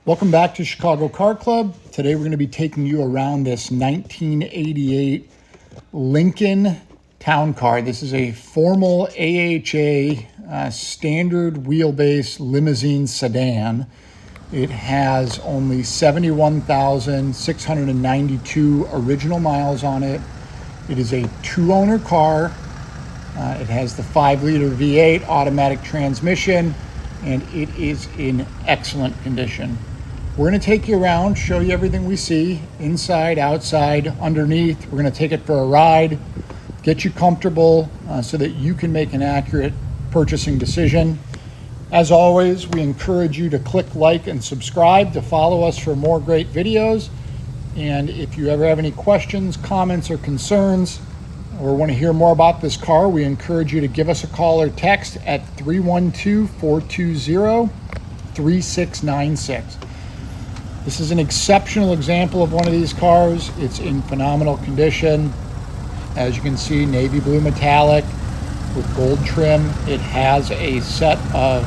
Welcome back to Chicago Car Club. Today we're going to be taking you around this 1988 Lincoln Town Car. This is a formal AHA standard wheelbase limousine sedan. It has only 71,692 original miles on it. It is a two-owner car. It has the 5-liter V8 automatic transmission, and it is in excellent condition. We're going to take you around, show you everything we see, inside, outside, underneath. We're going to take it for a ride, get you comfortable so that you can make an accurate purchasing decision. As always, we encourage you to click like and subscribe to follow us for more great videos. And if you ever have any questions, comments, or concerns, or want to hear more about this car, we encourage you to give us a call or text at 312-420-3696. This is an exceptional example of one of these cars. It's in phenomenal condition. As you can see, navy blue metallic with gold trim. It has a set of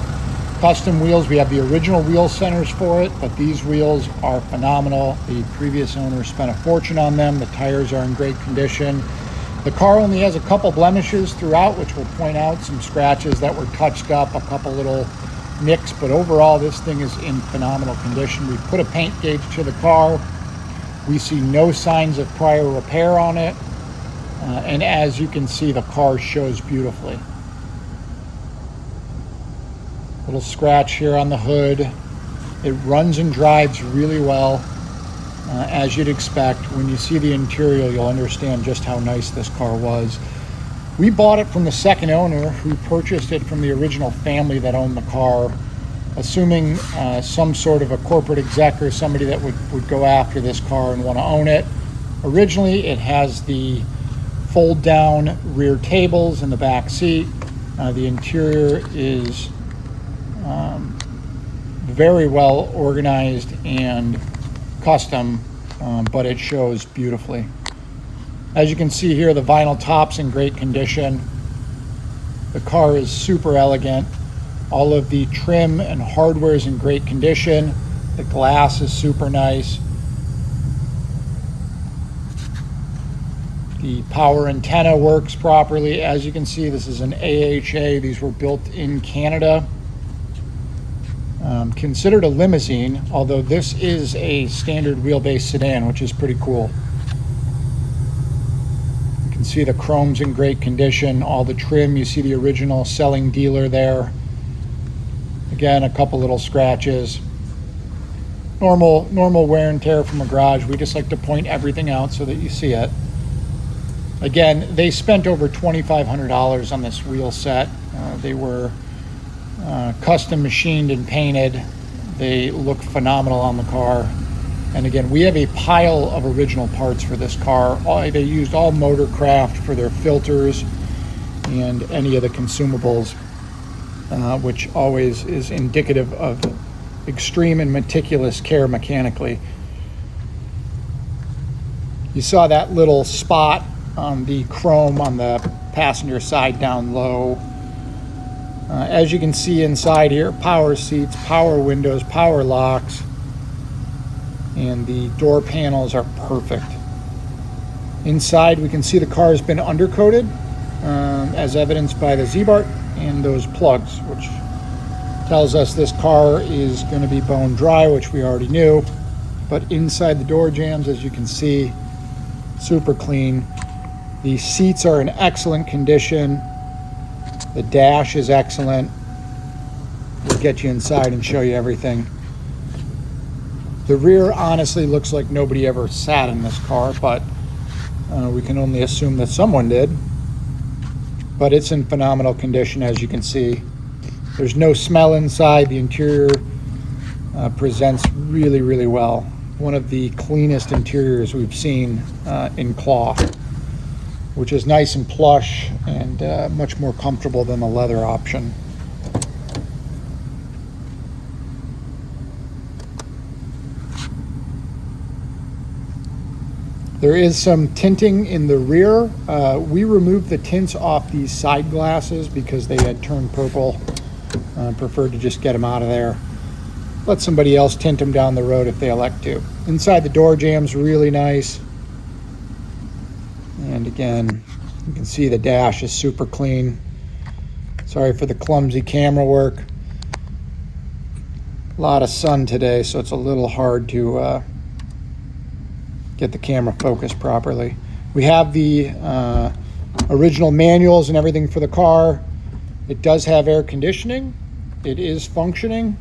custom wheels. We have the original wheel centers for it, but these wheels are phenomenal. The previous owner spent a fortune on them. The tires are in great condition. The car only has a couple blemishes throughout, which we'll point out, some scratches that were touched up, a couple little nicks, but overall this thing is in phenomenal condition. We put a paint gauge to the car. We see no signs of prior repair on it, and as you can see, the car shows beautifully. Little scratch here on the hood. It runs and drives really well, as you'd expect. When you see the interior, you'll understand just how nice this car was. We bought it from the second owner, who purchased it from the original family that owned the car, assuming some sort of a corporate exec or somebody that would go after this car and want to own it. Originally, it has the fold-down rear tables in the back seat. The interior is very well organized and custom, but it shows beautifully. As you can see here, the vinyl top's in great condition. The car is super elegant. All of the trim and hardware is in great condition. The glass is super nice. The power antenna works properly. As you can see, this is an AHA. These were built in Canada. Considered a limousine, although this is a standard wheelbase sedan, which is pretty cool. You can see the chrome's in great condition. All the trim, you see the original selling dealer there. Again, a couple little scratches. Normal wear and tear from a garage. We just like to point everything out so that you see it. Again, they spent over $2,500 on this wheel set. They were custom machined and painted. They look phenomenal on the car. And again, we have a pile of original parts for this car. They used all Motorcraft for their filters and any of the consumables, which always is indicative of extreme and meticulous care mechanically. You saw that little spot on the chrome on the passenger side down low. As you can see inside here, power seats, power windows, power locks, and the door panels are perfect. Inside, we can see the car has been undercoated, as evidenced by the Z-Bar and those plugs, which tells us this car is going to be bone dry, which we already knew. But inside the door jambs, as you can see, super clean. The seats are in excellent condition. The dash is excellent. We'll get you inside and show you everything. The rear honestly looks like nobody ever sat in this car, but we can only assume that someone did. But it's in phenomenal condition, as you can see. There's no smell inside. The interior presents really, really well. One of the cleanest interiors we've seen in cloth, which is nice and plush and much more comfortable than the leather option. There is some tinting in the rear. We removed the tints off these side glasses because they had turned purple. Preferred to just get them out of there. let somebody else tint them down the road if they elect to. Inside the door jamb's really nice. And again, you can see the dash is super clean. Sorry for the clumsy camera work. A lot of sun today, so it's a little hard to get the camera focused properly. We have the original manuals and everything for the car. It does have air conditioning. It is functioning.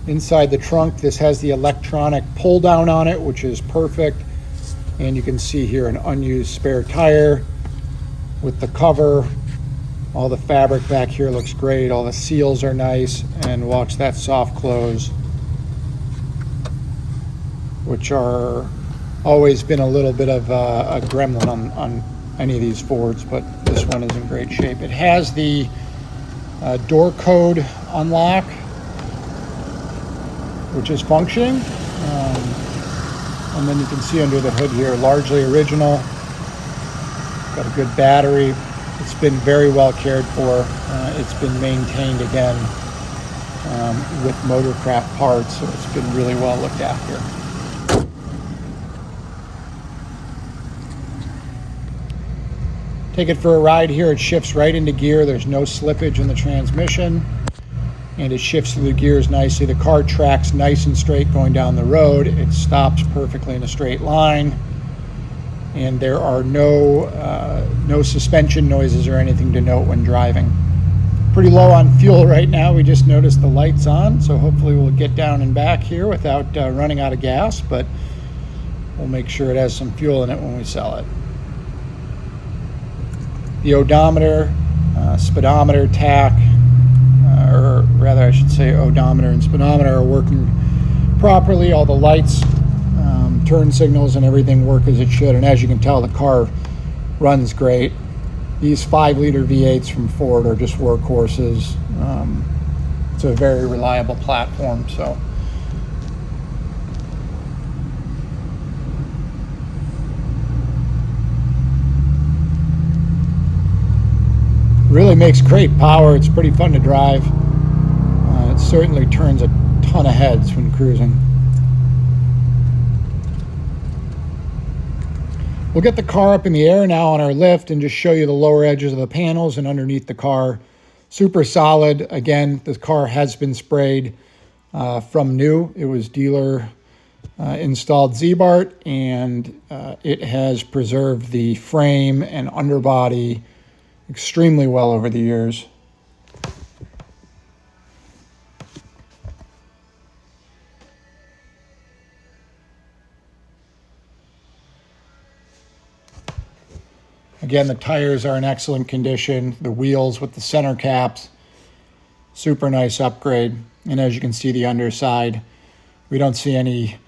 Inside the trunk, this has the electronic pull down on it, which is perfect. And you can see here an unused spare tire with the cover. All the fabric back here looks great. All the seals are nice. And watch that soft close, which are always been a little bit of a gremlin on any of these Fords, but this one is in great shape. It has the door code unlock, which is functioning. And then you can see under the hood here, largely original. Got a good battery. It's been very well cared for. It's been maintained again with Motorcraft parts, so it's been really well looked after. Take it for a ride here. It shifts right into gear. There's no slippage in the transmission, and it shifts through the gears nicely. The car tracks nice and straight going down the road. It stops perfectly in a straight line, and there are no suspension noises or anything to note when driving. Pretty low on fuel right now. We just noticed the lights on, so hopefully we'll get down and back here without running out of gas, but we'll make sure it has some fuel in it when we sell it. The odometer, speedometer, tach, or rather I should say odometer and speedometer are working properly. All the lights, turn signals and everything work as it should. And as you can tell, the car runs great. These 5-liter V8s from Ford are just workhorses. It's a very reliable platform. So really makes great power. It's pretty fun to drive. It certainly turns a ton of heads when cruising. We'll get the car up in the air now on our lift and just show you the lower edges of the panels and underneath the car. Super solid. Again, this car has been sprayed from new. It was dealer installed Z-Bart, and it has preserved the frame and underbody extremely well over the years. Again, the tires are in excellent condition. The wheels with the center caps, super nice upgrade. And as you can see, the underside, we don't see any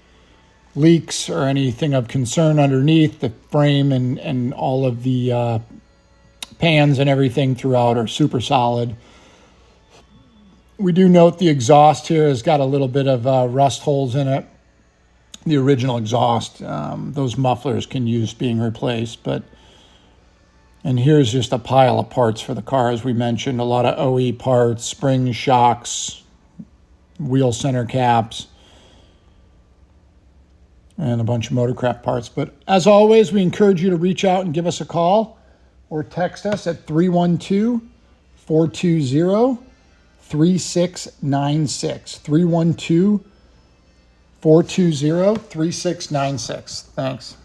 leaks or anything of concern underneath. The frame and all of the pans and everything throughout are super solid. We do note the exhaust here has got a little bit of rust holes in it. The original exhaust, those mufflers can use being replaced. And here's just a pile of parts for the car, as we mentioned. A lot of OE parts, springs, shocks, wheel center caps, and a bunch of Motorcraft parts. But as always, we encourage you to reach out and give us a call or text us at 312-420-3696. 312-420-3696. Thanks.